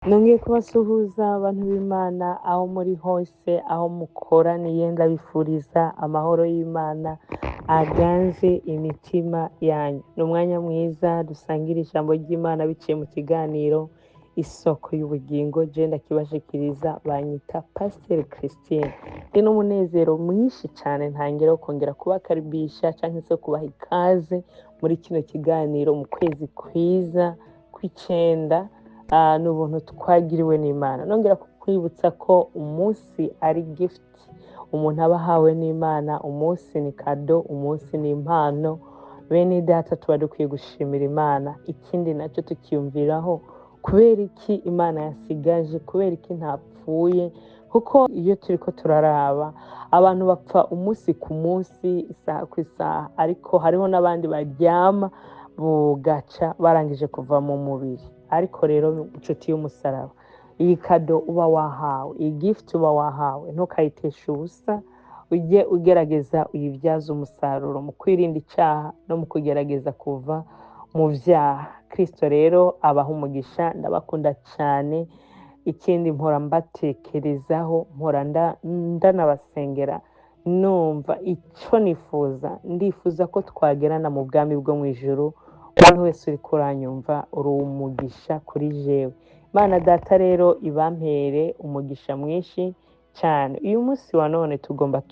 Nongeye kubasuhuza abantu b'Imana aho muri hose, aho mukoraniye, ndabifuriza amahoro y'Imana aganze imitima yanyu. Ni umwanya mwiza dusangira ijambo ry'Imana biciye mu kiganiro Isoko y'Ubugingo. Je ndakibashikiriza, banyita Pasiteri Christine. Ni n'umunezero mwinshi cyane ntangere kongera kubakaribisha cyangwa se kubaha ikaze muri kino kiganiro mu kwezi kwiza kw'icenda. Ni ubuntu twagiriwe n'Imana. Nongera kukwibutsa ko umunsi ari gift umuntu aba ahawe n'Imana. Umunsi ni kado, umunsi ni impano. Bene data tuba dukwiye gushimira Imana. Ikindi nacyo tukiyumviraho kubera iki Imana yasigaje, kubera iki ntapfuye, kuko iyo turiko turaraba abantu bapfa umunsi ku munsi, isaha ku isaha, ariko hariho n'abandi baryama bugaca barangije kuva mu mubiri. Ariko rero inshuti y'umusaraba, iyi kado uba wahawe, iyi gift uba wahawe, ntukayiteshe ubusa. Ujye ugerageza uyibyaze umusaruro mu kwirinda icyaha no mu kugerageza kuva mu byaha. Kristo rero abaha umugisha, ndabakunda cyane. Ikindi mpora mbatekerezaho, mpora ndanabasengera, numva icyo ndifuza ko twagerana mu bwami bwo mu ijuru. Umuntu wese uri kuranyumva uri umugisha kuri jewe. Imana data rero ibampere umugisha mwinshi cyane. Uyu munsi wa none tugomba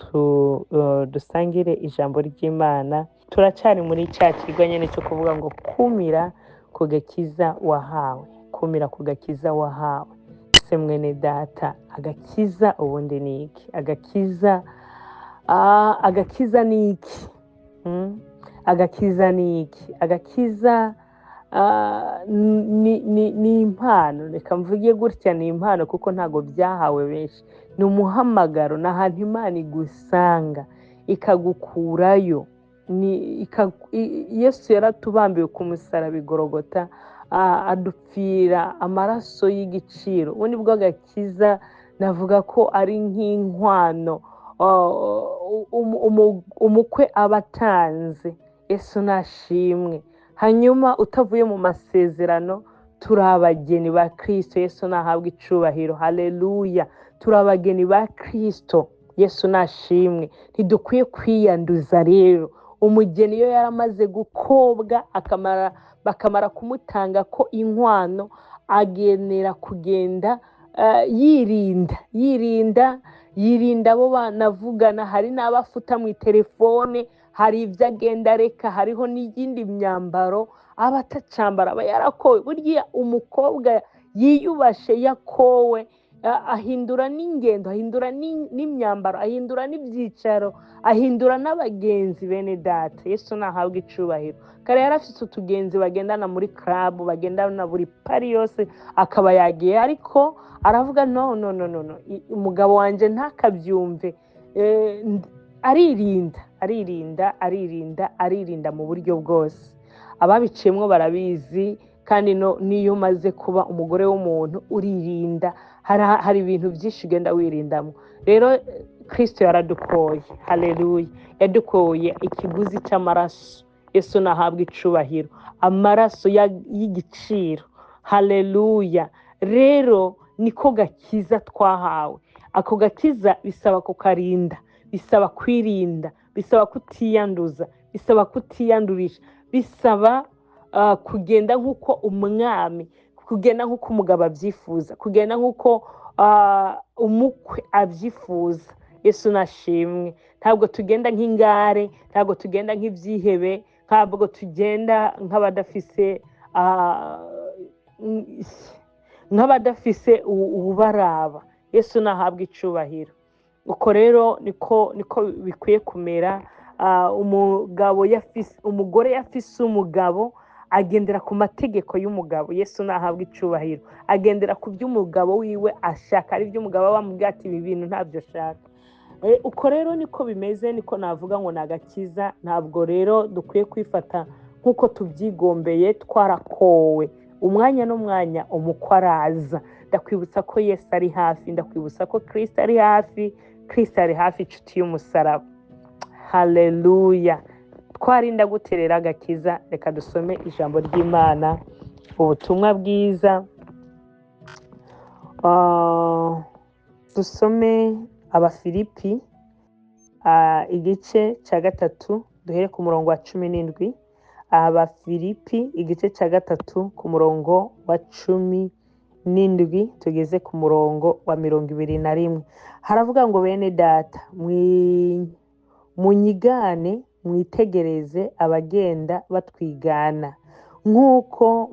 dusangire ijambo ry'Imana. Turacari muri cya kigo nyine cyo kuvuga ngo kumira ku gakiza wahawe, kumira ku gakiza wahawe. Se mwene data, agakiza ubundi ni iki? Agakiza ni iki? Agakiza ni iki? Agakiza ni impano. Reka mvuge gutya, ni impano kuko ntabwo byahawe benshi. Ni umuhamagaro, ni ahantu Imana igusanga ikagukurayo. Yesu yaratubambiwe ku musaraba i Golgotha, adupfira amaraso y'igiciro. Ubu ni bwo agakiza navuga ko ari nk'inkwano umukwe aba atanze. Yesu nashimwe. Hanyuma utavuye mu masezerano, turi abageni ba Kristo. Yesu nahabwa icubahiro. Haleluya. Turi abageni ba Kristo. Yesu nashimwe. Ntidukwiye kwiyanduza rero. Umugeni iyo yaramaze gukobwa bakamara kumutanga ko inkwano, agenera kugenda yirinda abo banavugana. Hari n'abafuta mu telefone, hari ibyo agenda areka, hariho n'iyindi myambaro aba atacambara, aba yarakowe. Burya umukobwa yiyubashe yakowe ahindura n'ingendo, ahindura n'imyambaro, ahindura n'ibyicaro, ahindura n'abagenzi. Bene data, Yesu nahabwa icubahiro. Kare yarafite utugenzi bagendana muri club, bagendana buri pari yose akaba yagiye, ariko aravuga no, umugabo wanje ntakabyumve. Aririnda mu buryo bwose. Ababiciyemwo barabizi. Kandi niyo umaze kuba umugore w'umuntu uririnda. Hari ibintu byinshi ugenda wirindamo. Rero Kristo yaradukoye. Haleluya. Yadukoye ikiguzi cy'amaraso. Yesu nahabwa icubahiro. Amaraso y'igiciro. Haleluya. Rero niko gakiza twahawe. Ako gakiza bisaba kukarinda, bisaba kwirinda, bisaba kutiyanduza, bisaba kutiyandurisha, bisaba kugenda nk'uko umwami, kugenda nk'uko umugabo abyifuza, kugenda nk'uko umukwe abyifuza. Yesu nashimwe. Ntabwo tugenda nk'ingare, ntabwo tugenda nk'ibyihebe, ntabwo tugenda nk'abadafise ububaraba. Yesu nahabwa icubahiro. Uko rero niko bikwiye kumera. Umugore yafise umugabo, agendera ku mategeko y'umugabo. Yesu nahabwa icubahiro. Agendera ku by'umugabo wiwe ashaka, ari byo umugabo bamubwira ati ibi bintu ntabyo ashaka. Uko rero niko bimeze, niko navuga ngo ni agakiza. Ntabwo rero dukwiye kwifata nk'uko tubyigombeye. Twarakowe. Umwanya n'umwanya umukwe araza. Ndakwibutsa ko Yesu ari hafi. Ndakwibutsa ko Kristo ari hafi. Kristo ari hafi, inshuti y'umusaraba. Haleluya. Twarinda guterera agakiza. Reka dusome ijambo ry'Imana, ubutumwa bwiza dusome Abafilipi igice cya gatatu duhere ku murongo wa 17. Abafilipi igice cya gatatu ku murongo wa 17 tugeze ku murongo wa 21. Haravuga ngo bene data munyigane mwitegereze abagenda batwigana nk'uko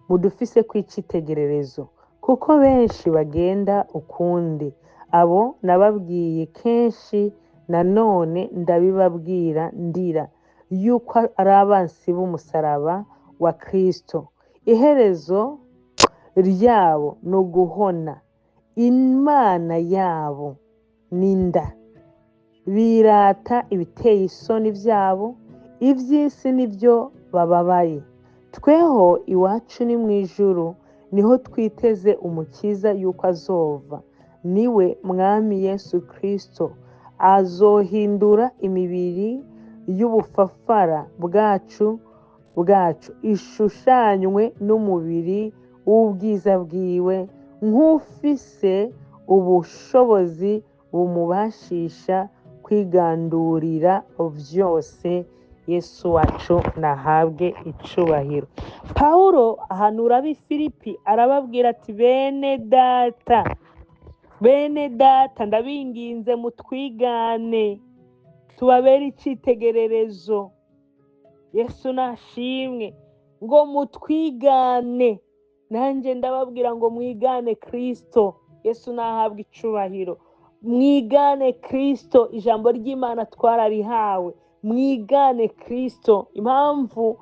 mudufise kw'icitegererezo, kuko benshi bagenda ukundi. Abo nababwiye kenshi, nanone ndabibabwira ndira, yuko ari abansi b'umusaraba wa Kristo. Iherezo ryabo ni uguhona, imana yabo n'inda. Birata ibiteye isoni byabo, iby'isi nibyo bababaye. Tweho iwacu ni mu ijuru, niho twiteze umukiza yuko azova, niwe mwami Yesu Kristo. Azohindura imibiri y'ubufafara bwacu ishushanywe n'umubiri w'ubwiza bwiwe, nk'ufise ubushobozi bumubashisha kwigandurira byose. Yesu wacu nahabwe icubahiro. Pawulo ahanura ab'Ifilipi arababwira ati bene data ndabinginze mutwigane, tubabere icitegererezo. Yesu nashimwe ngo mutwigane. Nanjye ndababwira ngo mwigane Kristo. Yesu nahabwe icubahiro. Mwigane Kristo, ijambo ry'Imana twararihawe. Mwigane Kristo. Impamvu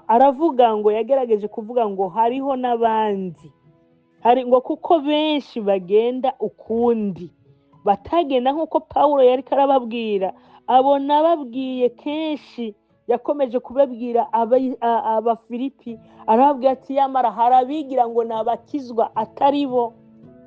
aravuga ngo yagerageje kuvuga ngo hariho n'abandi, hari ngo kuko benshi bagenda ukundi, batagenda nk'uko Pawulo yari karababwira. Abo nababwiye kenshi, yakomeje kubabwira Abafilipi, arababwira ati yamara harabigira ngo nabakizwa atari bo,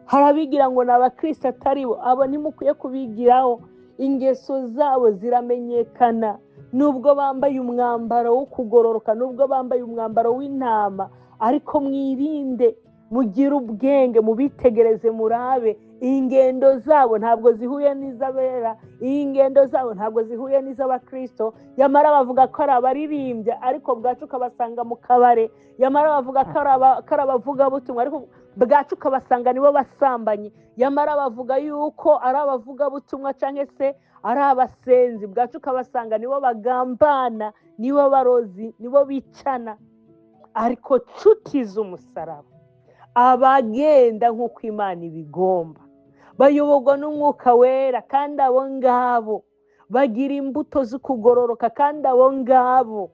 harabigira ngo n'abakristo atari bo. Abo ntimukwiye kubigiraho. Ingeso zabo ziramenyekana, nubwo bambaye umwambaro wo kugororoka, nubwo bambaye umwambaro w'intama, ariko mwirinde, mugire ubwenge, mubitegereze murabe. Ingendo zabo ntabwo zihuye n'izabera, ingendo zabo ntabwo zihuye n'iz'abakristo. Yamara bavuga ko ari abaririmbya, ariko bwacu ukabasanga mu kabare. Yamara bavuga ko ari abavugabutumwa, ariko bwacu ukabasanga nibo basambanyi. Yamara bavuga yuko ari abavugabutumwa cyangwa se ari abasenzi, bwacu ukabasanga nibo bagambana, nibo barozi, nibo bicana. Ariko nshuti z'umusaraba, abagenda nk'uko Imana ibigomba, bayoborwa n'umwuka wera, kandi abo ngabo bagira imbuto zo kugororoka, kandi abo ngabo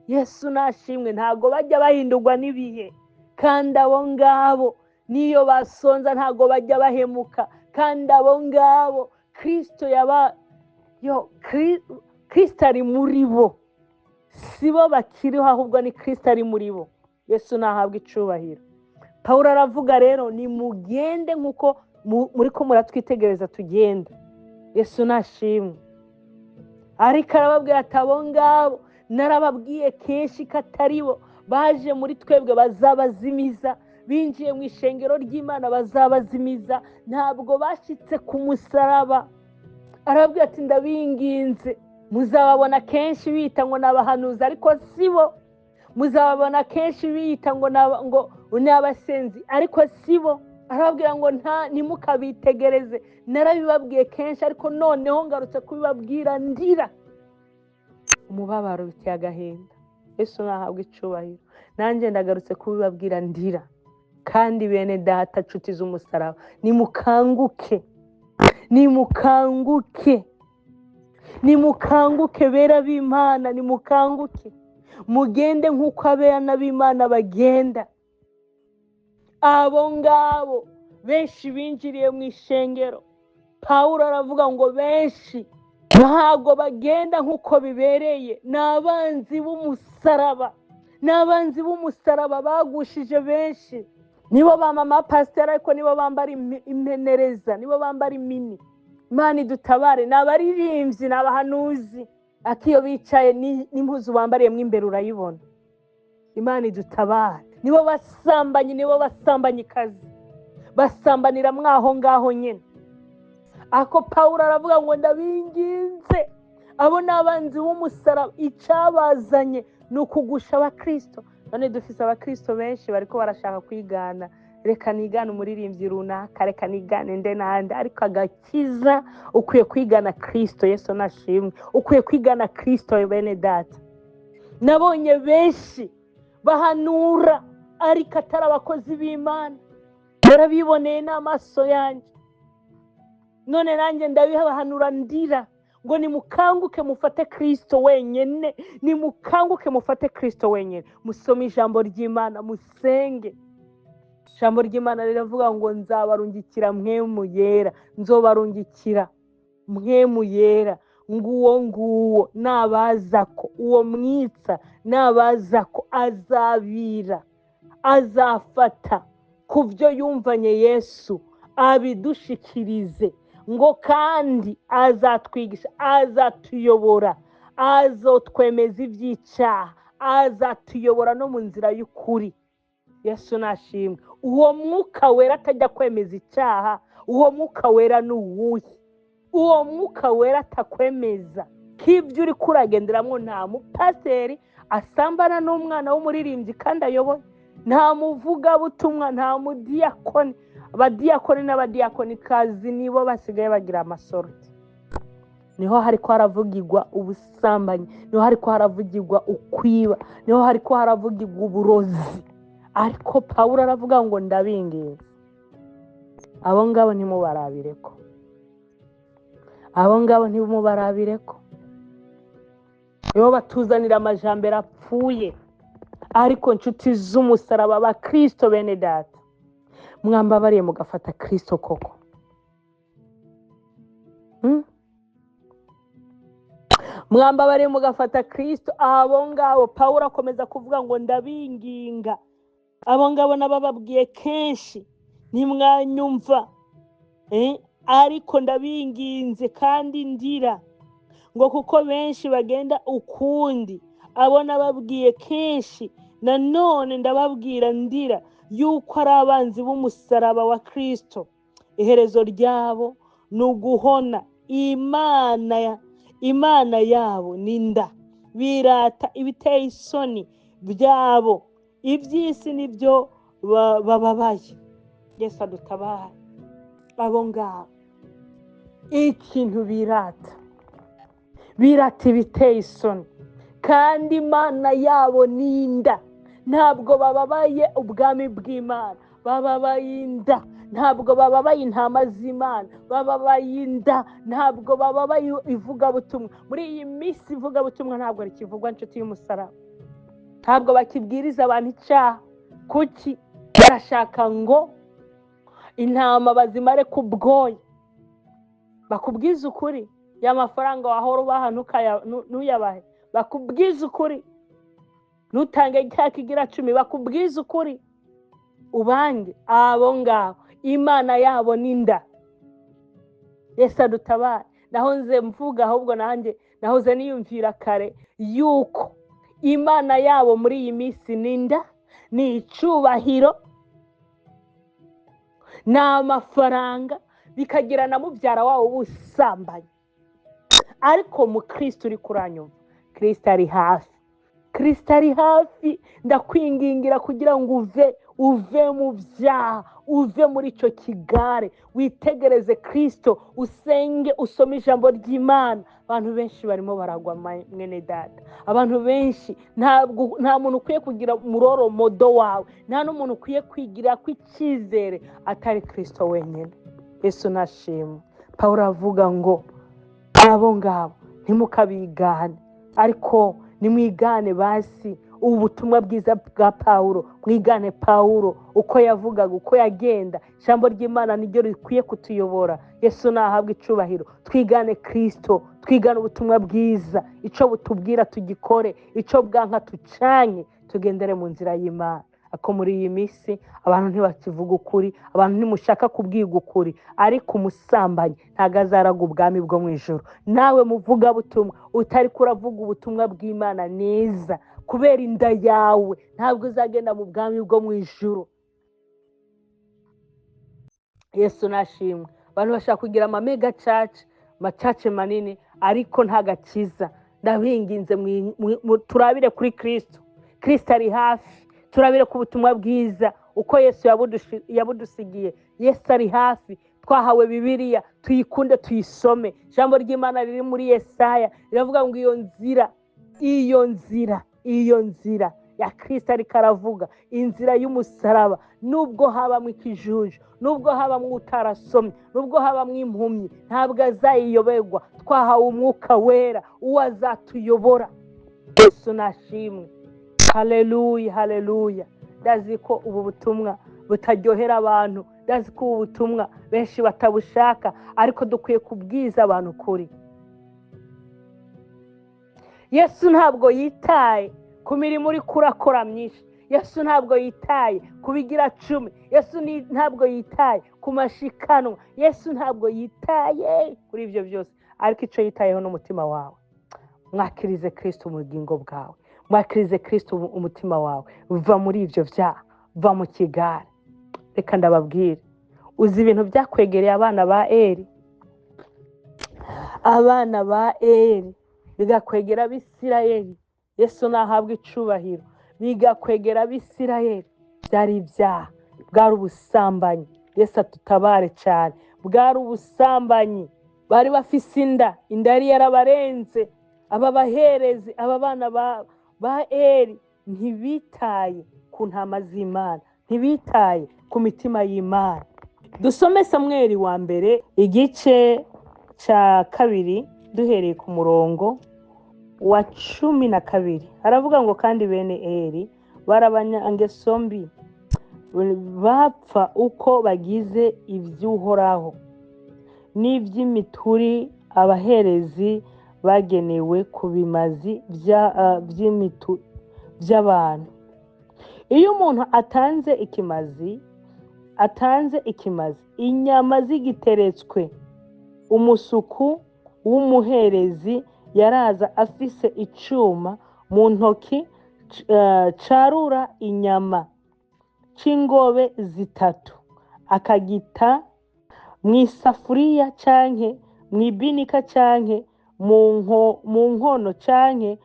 Yesu nashimwe ntago bajya bahindurwa n'ibihe, kandi abo ngabo niyo basonza ntago bajya bahemuka, kandi abo ngabo Kristo Kristo ari muri bo, sibo bakiriho, ahubwo ni Kristo ari muri bo. Yesu nahabwe icubahiro. Pawulo aravuga rero ni mugende nk'uko muri ko muratwitegereza tugenda. Yesu nashimwe. Ariko arababwira ati abo ngabo narababwiye kenshi ko atari bo, baje muri twebwe bazabazimiza, binjiye mu ishengero ry'Imana bazabazimiza, ntabwo bashitse ku musaraba. Arababwira ati ndabinginze, muzababona kenshi bita ngo n'abahanuzi, ariko sibo. Muzababona kenshi bita ngo n'abasenzi, ariko sibo. Arababwira ngo ntimukabitegereze. Narabibabwiye kenshi, ariko noneho ngarutse kubibabwira ndira. Umubabaro biteye agahinda. Yesu nahabwe icubahiro. Nanjye ndagarutse kubibabwira ndira. Kandi bene data nshuti z'umusaraba, nimukanguke, nimukanguke, nimukanguke bera b'Imana, nimukanguke, mugende nk'uko abana b'Imana bagenda. Abo ngabo benshi binjiriye mu ishengero. Pawulo aravuga ngo benshi ntabwo bagenda nk'uko bibereye, n'abanzi b'umusaraba, n'abanzi b'umusaraba bagushije benshi. Nibo bamama pasiteri, ariko nibo bambara impenereza, nibo bambara imini. Imana idutabare. N'abaririmbyi, n'abahanuzi, ati iyo bicaye n'impuzu bambariyemo imbere urayibona. Imana idutabara. Nibo basambanyi, nibo basambanyikazi, basambanira mwaho ngaho nyine. Ako Pawulo aravuga ngo ndabinginze, abo ni abanzi b'umusaraba, icyabazanye ni ukugusha abakristo. None dufise abakristo benshi bariko barashaka kwigana, reka nigane umuririmbyi runaka, reka nigane nde nande, ariko agakiza ukwiye kwigana Kristo. Yesu nashimwe. Ukwiye kwigana Kristo bene data. Nabonye benshi bahanura ariko atari abakozi b'Imana, barabiboneye n'amaso yanjye. None nanjye ndabibahanura ndira ngo nimukanguke mufate Kristo wenyene, nimukanguke mufate Kristo wenyene, musome ijambo ry'Imana, musenge. Ijambo ry'Imana riravuga ngo nzabarungikira mpwemu yera, nzobarungikira mpwemu yera, nguwo nabazako, uwo mwitsa nabazako azabira, azafata ku byo yumvanye Yesu abidushikirize, ngo kandi azatwigisha, azatuyobora, azotwemeza iby'icyaha, azatuyobora no mu nzira y'ukuri. Yesu nashimwe. Uwo mwuka wera atajya kwemeza icyaha, uwo mwuka wera ni uwuhe? Uwo mwuka wera atakwemeza k'ibyo uri kuragenderamo. Nta mupaseri asambana n'umwana w'umuririmbyi kandi ayoboye, nta muvugabutumwa, nta mudiyakoni. Abadiyakoni n'abadiyakonikazi nibo basigaye bagira amasoroti. Niho hariko haravugirwa ubusambanyi, niho hariko haravugirwa ukwiba, niho hariko haravugirwa uburozi. Ariko Pawulo aravuga ngo ndabinginze, abo ngabo ntimubarabireko, abo ngabo ntimubarabireko. Nibo batuzanira amajambere apfuye. Ariko nshuti z'umusaraba, abakristo bene data, mwambabariye mugafata Kristo koko. Mwambabariye mugafata Kristo. Abo ngabo Pawulo akomeza kuvuga ngo ndabinginga, abo ngabo nabababwiye kenshi ntimwanyumva, ariko ndabinginze kandi ndira, ngo kuko benshi bagenda ukundi. Abo nababwiye kenshi, nanone ndababwira ndira, yuko ari abanzi b'umusaraba wa Kristo. Iherezo ryabo ni uguhona. Imana yabo ni nda, birata ibiteye isoni byabo, iby'isi nibyo bababaye. Yesu adutabara. Abo ngabo ikintu birata ibiteye isoni, kandi Imana yabo ni inda. Ntabwo bababaye ubwami bw'Imana, bababaye inda. Ntabwo bababaye intama z'Imana, bababaye inda. Ntabwo bababaye ivugabutumwa. Muri iyi minsi ivugabutumwa ntabwo rikivugwa, nshuti y'umusaraba. Ntabwo bakibwiriza abantu icyaha. Kuki? Barashaka ngo intama bazimare ku bwoya. Bakubwiza ukuri, ya mafaranga wahora ubaha ntuyabahe. Bakubwiza ukuri, ntutange cya kigira 10. Bakubwiza ukuri, ubange. Abo ngabo Imana yabo ni nda. Yesu adutabare. Nahonze mvuga, ahubwo nanjye nahoze niyumvira kare yuko Imana yabo muri iyi minsi ni nda, ni icubahiro, ni amafaranga, bikagira na mubyara wabo ubusambanyi. Ariko mu Kristo uri kuranyumva, Kristo ari hafi. Kristo ari hafi. Ndakwingingira kugira ngo uve mu byaha, uve muri icyo kigare, witegereze Kristo, usenge, usome ijambo ry'Imana. Abantu benshi barimo baragwa mwene data. Abantu benshi nta muntu ukwiye kugira muroro modo wawe, nta n'umuntu ukwiye kwigira kw'icyizere atari Kristo wenyine. Yesu nashimwe. Pawulo avuga ngo abo ngabo ntimukabigane, ariko nimwigane basi ubutumwa bwiza bwa Pawulo. Mwigane Pawulo uko yavugaga, uko yagenda. Ijambo ry'Imana niryo rikwiye kutuyobora. Yesu nahabwe icubahiro. Twigane Kristo, twigane ubutumwa bwiza. Icyo butubwira tugikore, icyo bwanka tucanye, tugendere mu nzira y'Imana. Ako muri iyi minsi abantu ntibakivuga ukuri, abantu ntimushaka kubwiga ukuri. Ariko umusambanyi ntago azaraga ubwami bwo mu ijuru. Nawe muvuga butumwa utari kuravuga ubutumwa bw'Imana neza, kubera inda yawe ntabwo uzagenda mu bwami bwo mu ijuru. Yesu nashimwe. Abantu bashaka kugira amamega church, macace manini ariko nta gakiza. Ndabinginze turabire kuri Kristo. Kristo ari hafi. Turabire ku butumwa bwiza uko Yesu yabudusigiye. Yesu ari hafi. Twahawe Bibiliya, tuyikunde tuyisome. Ijambo ry'Imana riri muri Yesaya riravuga ngo iyo nzira ya Kristo ariko aravuga, inzira y'umusaraba, nubwo habamo ikijuju, nubwo habamo utarasomye, nubwo habamo impumyi, ntabwo azayiyoberwa. Twahawe umwuka wera uwo azatuyobora. Yesu nashimwe. Haleluya, haleluya. Ndazi ko ubu butumwa butaryohera abantu, ndazi ko ubu butumwa benshi batabushaka, ariko dukwiye kubwiza abantu kuri. Yesu ntabwo yitaye ku mirimo uri kurakora myinshi. Yesu ntabwo yitaye kubigira 10. Yesu ntabwo yitaye ku mashikanwa. Yesu ntabwo yitaye kuri ibyo byose, ariko icyo yitayeho n'umutima wawe. Mwakirize Kristo mu bugingo bwawe, mwakirize Kristo umutima wawe. Va muri ibyo byaha, va mu kigare. Reka ndababwire, uzi ibintu byakwegereye abana ba Eli? Abana ba Eli bigakwegera Abisirayeli. Yesu nahabwa icubahiro. Bigakwegera Abisirayeli, byari ibyaha, bwari ubusambanyi. Yesu atutabare cyane. Bwari ubusambanyi. Bari bafise inda yari yarabarenze. Aba baherezi, aba bana ba Eli ntibitaye ku ntama z'Imana, ntibitaye ku mitima y'Imana. Dusome Samweli wa mbere igice cya 2 duhereye ku murongo wa 12. Haravuga ngo kandi bene Eli barabanyangeso mbi, bapfa uko bagize iby'Uhoraho n'iby'imituri abaherezi bagenewe ku bimazi by'abantu. Iyo umuntu atanze ikimazi, inyama zigiteretswe, umusuku w'umuherezi yaraza afise icuma mu ntoki, carura inyama c'ingobe 3, akagita mu isafuriya canke mu ibinika canke mu nkono canke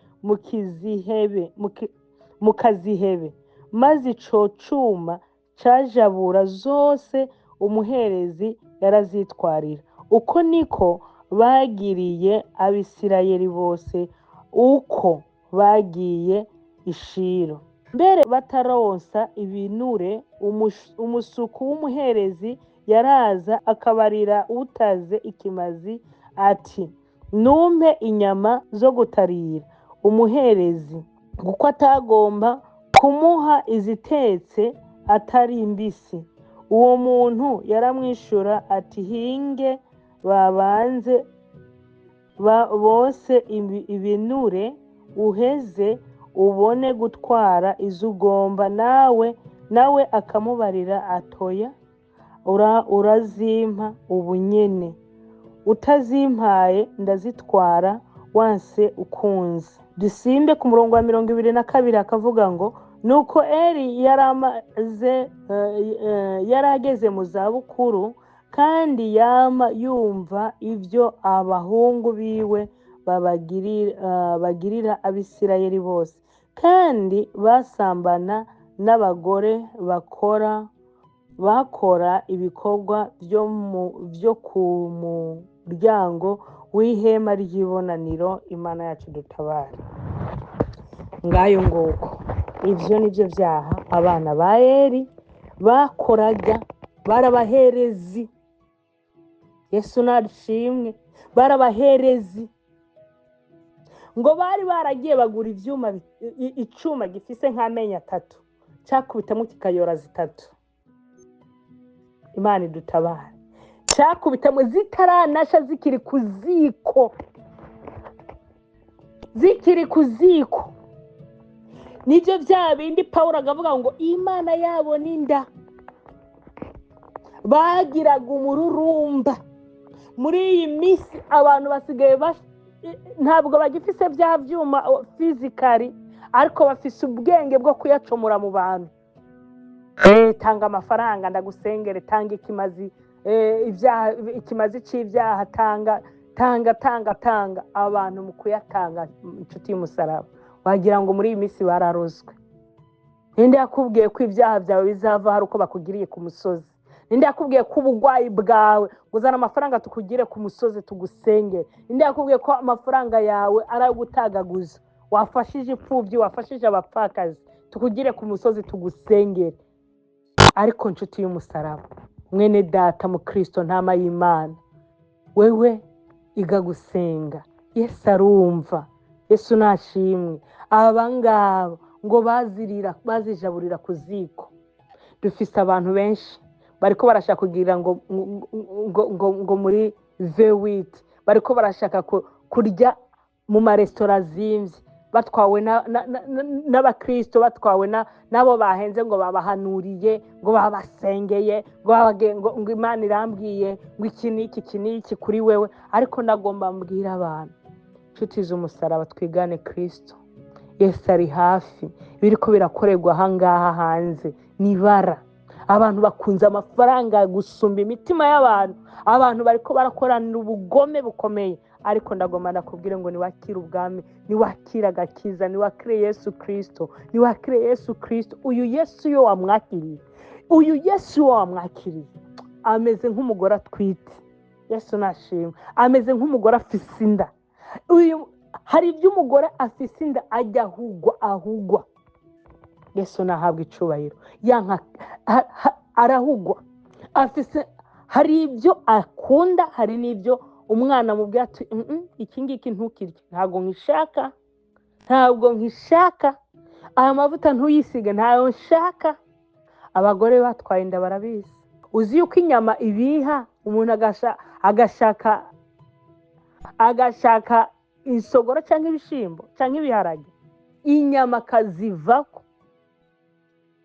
mu kazihebe, maze ico cuma cajabura zose umuherezi yarazitwarira. Uko niko bagiriye Abisirayeli bose uko bagiye i Shilo. Mbere bataronsa ibinure, umusuku w'umuherezi yaraza akabarira utaze ikimazi ati, numpe inyama zo gutarira umuherezi, kuko atagomba kumuha izitetse atari mbisi. Uwo muntu yaramwishura ati, hinge babanze bose ibinure, uheze ubone gutwara izugomba. Nawe akamubarira atoya, urazimpa ubunyene, utazimpaye ndazitwara wanse ukunze. Dusimbe ku murongo wa 22 akavuga ngo, nuko Eli yarageze mu zabukuru, kandi yama yumva ibyo abahungu biwe bagirira Abisirayeli bose, kandi basambana n'abagore bakora ibikorwa byo ku muryango w'ihema ry'ibonaniro. Imana yacu dutabara. Ngayo nguko, ivyo nivyo byaha abana ba Eli bakoraga. Barabaherezi. Yesu nashimwe. Barabaherezi ngo bari baragiye bagura icuma gifise nk'amenyo 3, cakubitamo kikayora 3. Imana idutabara. Cakubitamo zitaranasha, zikiri ku ziko. Nivyo bya bindi Pawulo agavuga ngo Imana yabo ninda. Bagiraga umururumba. Muri iyi minsi abantu basigaye ntabwo bagifise bya byuma physically, ariko bafise ubwenge bwo kuyacomora mu bantu. Tanga amafaranga ndagusengere, tanga ikimazi, ikimazi cy'ibyaha, tanga abantu mu kuyatanga. Inshuti y'umusaraba, wagira ngo muri iyi minsi bararozwe. Ninde yakubwiye ko ibyaha byawe bizava hari uko bakugiriye ku musozi? Ninde yakubwiye ko ubugwayi bwawe uzana amafaranga tukugire ku musozi tugusengere? Ninde yakubwiye ko amafaranga yawe ari ayo gutagaguza? Wafashije imfubyi, wafashije abapfakazi, tukugire ku musozi tugusengere. Ariko inshuti y'umusaraba, mwene data mu Kristo, ntama y'Imana, wewe iga gusenga. Yesu arumva, Yesu nashimwe. Abangaba ngo bazijaburira ku ziko. Dufise abantu benshi bariko barashaka kugira ngo muri V8 bariko barashaka kurya mu maresitora zimvye, batwawe n'abakristo, batwawe nabo bahenze ngo babahanuriye, ngo babasengeye, ngo Imana irambwiye ngo iki n'iki kuri wewe. Ariko ndagomba mbwira abantu, inshuti z'umusaraba, twigane Kristo. Yesu ari hafi. Biriko birakorerwa ahangaha hanze nibara. Abantu bakunze amafaranga gusumba imitima y'abantu. Abantu bariko barakoranira ubugome bukomeye. Ariko ndagomba ndakubwire ngo niwakire ubwami, niwakire agakiza, niwakire Yesu Kristo, niwakire Yesu Kristo. Uyu Yesu yo wamwakiriye, uyu Yesu yo wamwakiriye, ameze nk'umugore atwite. Yesu nashimwe. Ameze nk'umugore afise inda. Hari ibyo umugore afise inda ajya ahugwa. Yesu nahabwa icubahiro. Arahugwa. Hari ibyo akunda, hari n'ibyo umwana mubwira ati iki ngiki ntukirye, ntabwo nkishaka, aya mavuta ntuyisige, ntayo nshaka. Abagore batwaye inda barabizi. Uzi yuko inyama ibiha umuntu agashaka insogoro cyangwa ibishimbo cyangwa ibiharage, inyama akazivako.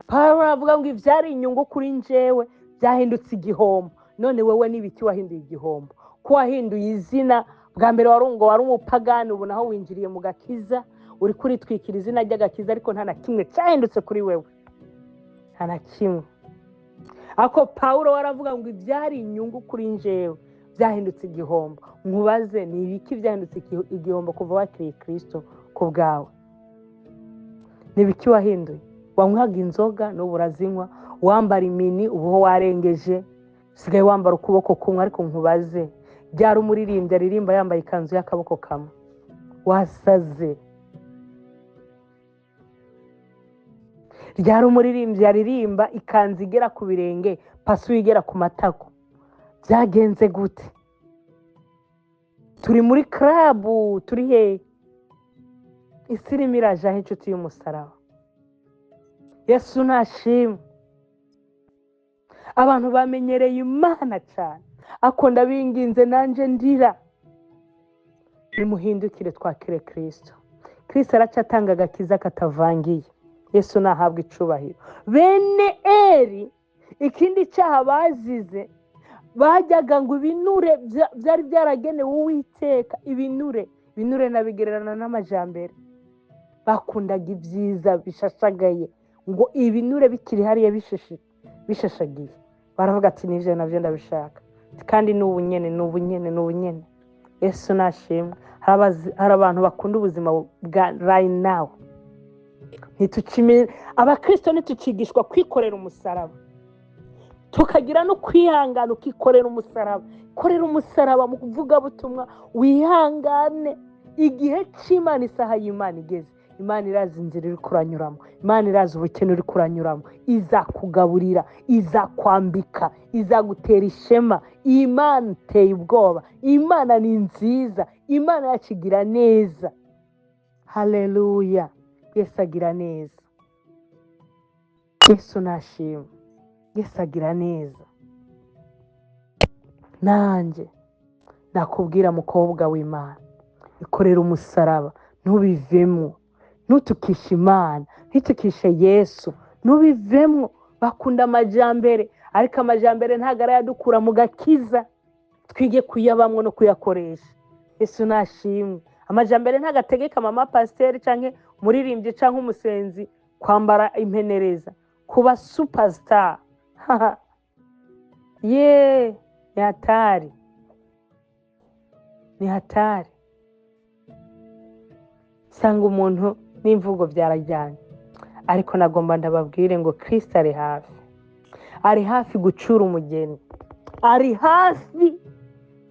Pawulo aravuga ngo ivyari inyungu kuri njewe byahindutse igihombo. None wewe n'ibiki wahinduye igihombo? Ko wahinduye izina, bwa mbere wari umupagani, ubu naho winjiriye mu gakiza, uri kuritwikira izina ry'agakiza, ariko nta na kimwe cyahindutse kuri wewe, nta na kimwe. Ako Pawulo waravuga ngo ibyari inyungu kuri njewe byahindutse igihombo. Nkubaze, ni ibiki byahindutse igihombo kuva wakiriye Kristo ku bwawe? Ni ibiki wahinduye? Wanywaga inzoga n'ubu urazinywa, wambara imini ubu warengeje, sigaye wambara ukuboko kumwe. Ariko nkubaze, byari umuririmbyi aririmba yambaye ikanzu y'akaboko kamwe? Wasaze. Ryari umuririmbyi aririmba ikanzu igera ku birenge, pasu igera ku matako? Byagenze gute? Turi muri club, turi he? Isi irimo iraje aho, inshuti y'umusaraba. Yesu nashimwe. Abantu bamenyereye Imana cyane. Akunda binginze nanje ndira. Nimuhindukire twakire Kristo. Kristo aracatanga agakiza katavangiye. Yesu nahabwa icubahiro. Bene Eri, ikindi cyaha bazize, bajyaga ngo ibinure byari byaragenewe Uwiteka. Ibinure nabigererana n'amajambere. Bakundaga ibyiza bishashagaye, ngo ibinure bikiri hariya bishashagiye, baravuga ati nivyo navyo ndabishaka. Kandi n'ubu nyene. Yesu nashimwe. Hari abantu bakunda ubuzima bwa right now. Abakristo ntitucigishwa kwikorera umusaraba, tukagira no kwihangana ukikorera umusaraba. Korera umusaraba mu kuvuga butumwa, wihangane. Igihe cy'Imana, isaha y'Imana igeze. Imana irazi inzira uri kuranyuramo, Imana irazi ubukene uri kuranyuramo, izakugaburira, izakwambika, izagutera ishema. Imana iteye ubwoba, Imana ni nziza, Imana yacigira neza. Haleluya. Yesu agira neza. Yesu nashimwe. Yesu agira neza. Nanjye nakubwira mukobwa w'Imana, ikorera umusaraba, ntubivemo. Ntutukishe Imana, ntutukishe Yesu, ntubivemo. Bakunda amajambere, ariko amajambere ntago arayadukura mu gakiza. Twige kuyabamwo no kuyakoresha. Yesu nashimwe. Amajambere ntago ategeka mama pasiteri canke umuririmbyi cyangwa umusenzi kwambara impenereza, kuba superstar. Ye, ni hatari, ni hatari. Usanga umuntu n'imvugo byarajyanye, ariko nagomba ndababwire ngo Kristo ari hafi, ari hafi gucura umugeni, ari hafi,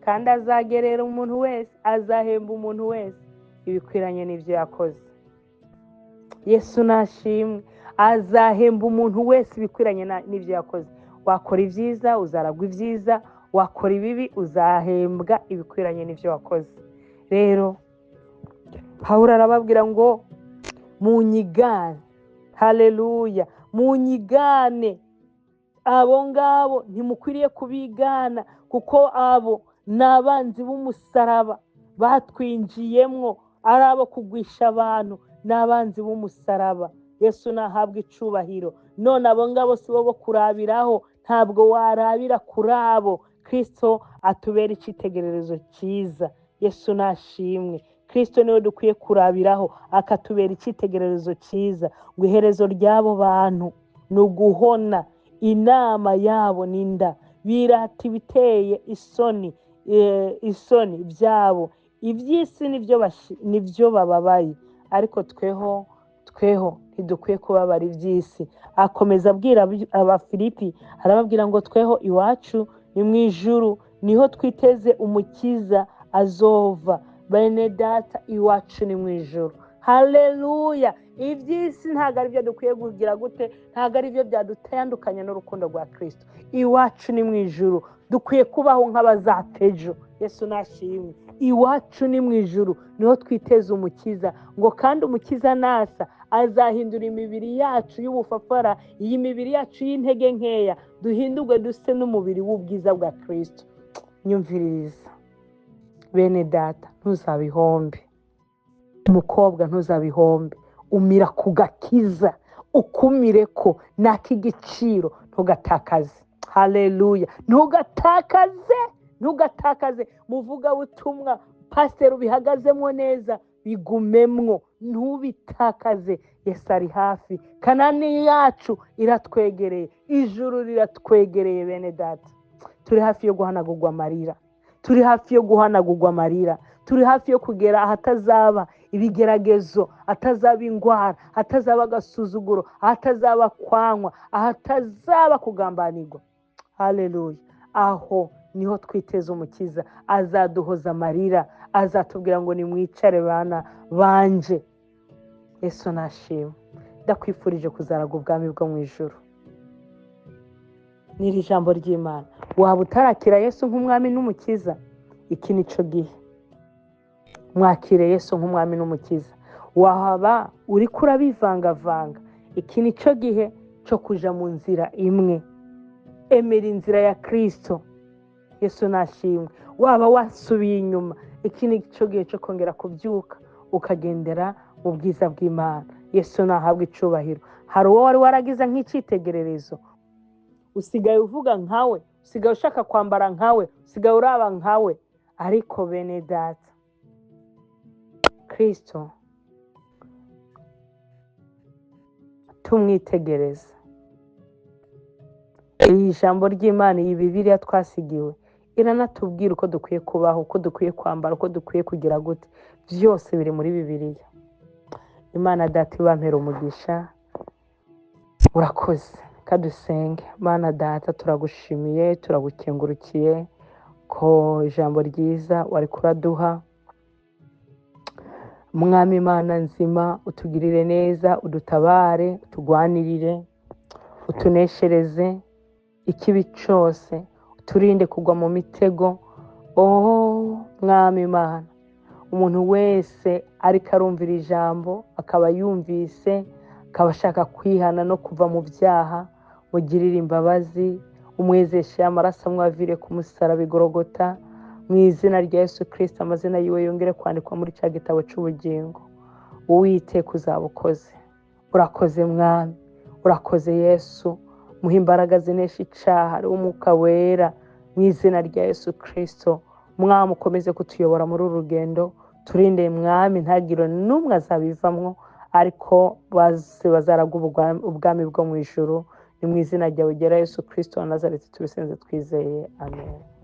kandi azagerera umuntu wese, azahemba umuntu wese ibikwiranye n'ibyo yakoze. Yesu nashimwe, azahemba umuntu wese ibikwiranye n'ibyo yakoze. Wakora ibyiza uzaragwa ibyiza, wakora ibibi uzahembwa ibikwiranye n'ibyo wakoze. Rero Pawulo arababwira ngo munyigane, haleluya, munyigane. Abo ngabo ntimukwiriye kubigana, kuko abo ni abanzi b'umusaraba, batwinjiyemwo, ari abo kugwisha abantu, ni abanzi b'umusaraba. Yesu nahabwa icubahiro. None abo ngabo si bo kurabiraho, ntabwo warabira kuri abo. Kristo atubera icyitegererezo cyiza. Yesu nashimwe. Kristo niwe dukwiye kurabiraho, akatubera icyitegererezo cyiza. Ngo iherezo ry'abo bantu ni uguhona, inama yabo ni inda, birata ibiteye isoni byabo, iby'isi nibyo bababaye, ariko tweho ntidukwiye kubabara iby'isi. Akomeza abwira Abafilipi, arababwira ngo tweho iwacu ni mu ijuru, niho twiteze umukiza azova. Bene data, iwacu ni mu ijuru. Haleluya. Iby'isi ntabwo ari byo dukwiye kugira gute, ntabwo ari byo byadutandukanya n'urukundo rwa Kristo. Iwacu ni mu ijuru, dukwiye kubaho nk'abazatejo. Yesu nashimwe. Iwacu ni mu ijuru, niho twiteze umukiza. Ngo kandi umukiza nasa azahindura imibiri yacu y'ubufafara, iyi mibiri yacu y'intege nkeya, duhindurwe duse n'umubiri w'ubwiza bwa Kristo. Nyumviriza bene data, ntuzabihombe. Umukobwa ntuzabihombe, umira ku gakiza, ukumire ko n'ak'igiciro, ntugatakaze. Haleluya. Ntugatakaze. Muvugabutumwa, pasiteri ubihagazemo neza, bigumemwo, ntubitakaze. Yesu ari hafi. Kanani yacu iratwegereye, ijuru riratwegereye bene data. Turi hafi yo guhanagurwa amarira, turi hafi yo guhanagurwa amarira, turi hafi yo kugera ahatazaba ibigeragezo, ahatazaba indwara, ahatazaba agasuzuguro, ahatazaba kwanywa, ahatazaba kugambanirwa. Haleluya. Aho niho twiteze umukiza, azaduhoza amarira, azatubwira ngo nimwicare bana banje. Yesu nashimwe. Ndakwifurije kuzaraga ubwami bwo mu ijuru. N'iri jambo ry'Imana. Waba utarakira Yesu nk'umwami n'umukiza, iki nico gihe. Mwakire Yesu nk'umwami n'umukiza. Waba uri kurabivangavanga, iki nico gihe cyo kuja mu nzira imwe. Emera inzira ya Kristo. Yesu nashimwe. Waba wasubiye inyuma, iki nico gihe cyo kongera kubyuka ukagendera mu bwiza bw'Imana. Yesu nahabwa icubahiro. Hari uwo wari waragize nk'icyitegererezo, usigaye uvuga nkawe, usigaye ushaka kwambara nkawe, usigaye uraba nkawe, ariko bene data, Kristo tumwitegereza. Iri jambo ry'Imana, iyi Bibiliya twasigiwe, iranatubwira uko dukwiye kubaho, uko dukwiye kwambara, uko dukwiye kugira gute. Byose biri muri Bibiliya. Imana data ibampera umugisha. Urakoze. Kadusenge. Mana data, turagushimiye, turagukengurukiye ko ijambo ryiza wari kuraduha. Mwami Imana nzima, utugirire neza, udutabare, utugwanirire, utuneshereze ikibi cyose, uturinde kugwa mu mitego. Mwami Imana, umuntu wese ariko arumvira ijambo, akaba yumvise, akaba ashaka kwihana no kuva mu byaha, mugirire imbabazi, umwezeshe amaraso amwavire ku musaraba i Golgota. Mu izina rya Yesu Kristo, amazina yiwe yongere kwandikwa muri cya gitabo cy'ubugingo. Uwiteka uzaba ukoze. Urakoze Mwami, urakoze Yesu. Muha imbaraga zinesha icyaha, ari umwuka wera, mu izina rya Yesu Kristo. Mwami, ukomeze kutuyobora muri uru rugendo, turinde Mwami ntagire n'umwe azabivamwo, ariko bazaraga ubwami bwo mu ijuru. Ni mu izina ryawe ugera Yesu Kristo wa Nazareti tubisenze twizeye, amen.